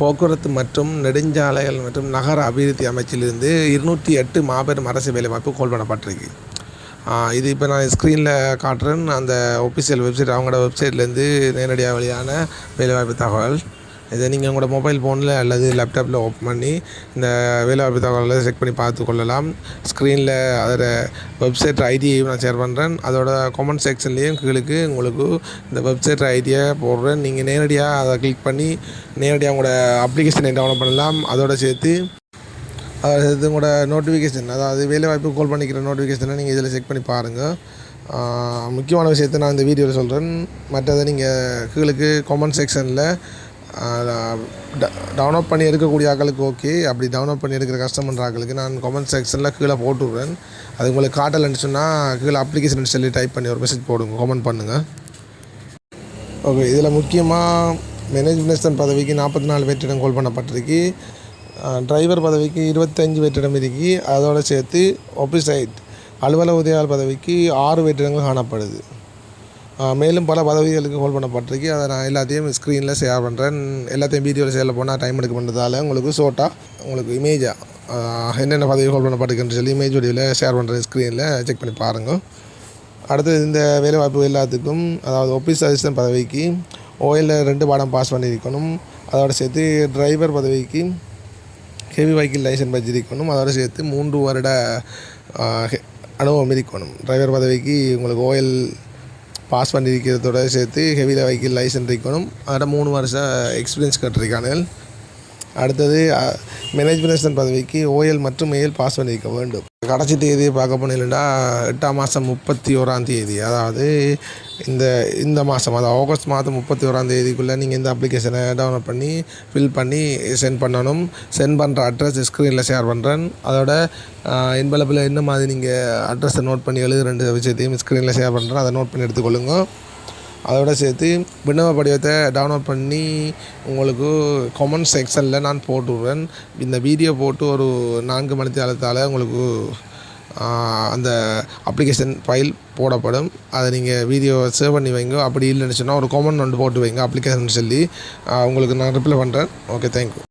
போக்குவரத்து மற்றும் நெடுஞ்சாலைகள் மற்றும் நகர அபிவிருத்தி அமைச்சிலிருந்து 208 மாபெரும் அரசு வேலைவாய்ப்பு கோல் பண்ணப்பட்டிருக்கு. இது இப்போ நான் ஸ்க்ரீனில் காட்டுறேன். அந்த ஒஃபிஷியல் வெப்சைட், அவங்களோட வெப்சைட்லேருந்து நேரடியாக வெளியான வேலைவாய்ப்பு தகவல். இதை நீங்கள் உங்களோட மொபைல் ஃபோனில் அல்லது லேப்டாப்பில் ஓப்பன் பண்ணி இந்த வேலைவாய்ப்பு தகவலை செக் பண்ணி பார்த்து கொள்ளலாம். ஸ்க்ரீனில் அதோட வெப்சைட் ஐடியையும் நான் ஷேர் பண்ணுறேன். அதோட கமெண்ட் செக்ஷன்லேயும் கீழுக்கு உங்களுக்கு இந்த வெப்சைட் ஐடியை போடுறேன். நீங்கள் நேரடியாக அதை கிளிக் பண்ணி நேரடியாக உங்களோட அப்ளிகேஷனை டவுன்லோட் பண்ணலாம். அதோடு சேர்த்து உங்களோட நோட்டிஃபிகேஷன், அதாவது வேலைவாய்ப்பு கோல் பண்ணிக்கிற நோட்டிஃபிகேஷனை நீங்கள் இதில் செக் பண்ணி பாருங்கள். முக்கியமான விஷயத்தை நான் இந்த வீடியோவில் சொல்கிறேன். மற்றதை நீங்கள் கீழுக்கு கமெண்ட் செக்ஷனில் டவுன்லோட் பண்ணி எடுக்கக்கூடிய ஆக்களுக்கு ஓகே, அப்படி டவுன்லோட் பண்ணி எடுக்கிற கஷ்டமன்ற ஆக்களுக்கு நான் கமெண்ட் செக்ஷனில் கீழே போட்டுவிட்றேன். அது உங்களுக்கு காட்டலைன்னு சொன்னால் கீழே அப்ளிகேஷன் சொல்லி டைப் பண்ணி ஒரு மெசேஜ் போடுங்க, கமெண்ட் பண்ணுங்கள். ஓகே, இதில் முக்கியமாக மேனேஜ்மெண்ட் பதவிக்கு 44 வெற்றிடம் கோல் பண்ணப்பட்டிருக்கு. டிரைவர் பதவிக்கு 25 வெற்றிடம் இருக்கு. அதோடு சேர்த்து ஆஃபீஸைட் அலுவலக உதவியாளர் பதவிக்கு 6 வெற்றிடங்கள் காணப்படுது. மேலும் பல பதவிகளுக்கு ஹோல்ட் பண்ணப்பட்டிருக்கு. அதை நான் எல்லாத்தையும் ஸ்க்ரீனில் ஷேர் பண்ணுறேன். எல்லாத்தையும் வீடியோவில் ஷேர் போனால் டைம் எடுக்க பண்ணுறதால உங்களுக்கு ஷோர்ட்டாக உங்களுக்கு இமேஜாக என்னென்ன பதவி ஹோல்ட் பண்ணப்பட்டிருக்குன்னு சொல்லி இமேஜ் வடிவில் ஷேர் பண்ணுறேன். ஸ்க்ரீனில் செக் பண்ணி பாருங்கள். அடுத்தது இந்த வேலைவாய்ப்பு எல்லாத்துக்கும், அதாவது ஆஃபீஸ் அசிஸ்டன்ட் பதவிக்கு ஓஎல்ல 2 பாடம் பாஸ் பண்ணியிருக்கணும். அதோடு சேர்த்து டிரைவர் பதவிக்கு ஹெவி வெஹிக்கிள் லைசன்ஸ் வச்சிருக்கணும். அதோடு சேர்த்து 3 வருட அனுபவம் இருக்கணும். டிரைவர் பதவிக்கு உங்களுக்கு ஓஎல் பாஸ் பண்ணியிருக்கிறதோட சேர்த்து ஹெவி வெஹிக்கிள் லைசன்ஸ் இருக்கணும். அதோட 3 வருஷம் எக்ஸ்பீரியன்ஸ் கட்டிருக்கானுங்கள். அடுத்தது மேனேஜ்மெண்ட் பதவிக்கு ஓஎல் மற்றும் ஏஎல் பாஸ் பண்ணியிருக்க வேண்டும். கடைசி தேதியை பார்க்க போனீங்கன்னா 8ஆம் மாதம் 31ஆம் தேதி, அதாவது இந்த மாதம், அதாவது ஆகஸ்ட் மாதம் 31ஆம் தேதிக்குள்ளே நீங்கள் இந்த அப்ளிகேஷனை டவுன்லோட் பண்ணி ஃபில் பண்ணி சென்ட் பண்ணணும். சென்ட் பண்ணுற அட்ரஸ் ஸ்க்ரீனில் ஷேர் பண்ணுறேன். அதோட என்வலப்பில் என்ன மாதிரி நீங்கள் அட்ரஸை நோட் பண்ணி 2 விஷயத்தையும் ஸ்க்ரீனில் ஷேர் பண்ணுறேன். அதை நோட் பண்ணி எடுத்துக்கொள்ளுங்க. அதோடு சேர்த்து விண்ணப்ப படிவத்தை டவுன்லோட் பண்ணி உங்களுக்கு கமெண்ட் செக்ஷனில் நான் போட்டுவிட்றேன். இந்த வீடியோ போட்டு ஒரு 4 மணி நேரத்தால் உங்களுக்கு அந்த அப்ளிகேஷன் ஃபைல் போடப்படும். அதை நீங்கள் வீடியோ சேவ் பண்ணி வைங்க. அப்படி இல்லைன்னு சொன்னால் ஒரு கமெண்ட் ஒன்று போட்டு வைங்க அப்ளிகேஷன் சொல்லி உங்களுக்கு நான் ரிப்ளை பண்ணுறேன். Okay, thank you.